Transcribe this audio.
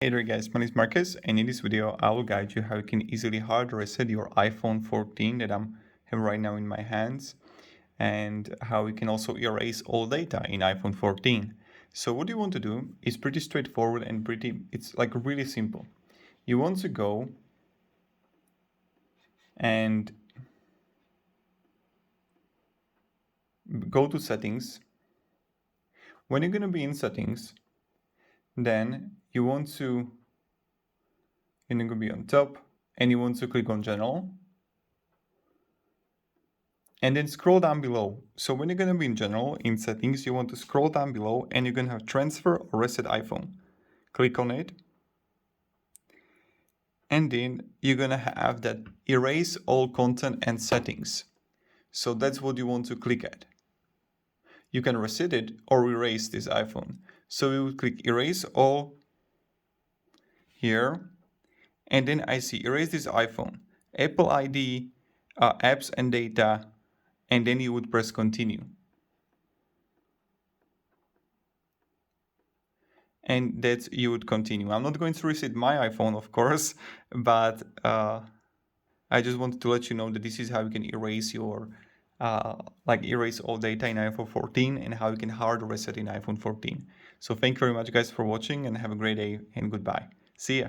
Hey there guys, my name is Marcus, and in this video I will guide you how you can easily hard reset your iPhone 14 that I'm have right now in my hands, and how you can also erase all data in iPhone 14. So what you want to do is pretty straightforward and it's like really simple. You want to go and go to settings. When you're going to be in settings, then you're going to be on top, and you want to click on general. And then scroll down below. So when you're going to be in general, in settings, you want to scroll down below and you're going to have transfer or reset iPhone. Click on it. And then you're going to have that erase all content and settings. So that's what you want to click at. You can reset it or erase this iPhone. So we would click erase all here. And then I see erase this iPhone, Apple ID, apps and data, and then you would press continue. And that you would continue. I'm not going to reset my iPhone, of course, but I just wanted to let you know that this is how you can erase your, erase all data in iPhone 14 and how you can hard reset in iPhone 14. So thank you very much guys for watching, and have a great day and goodbye. See ya.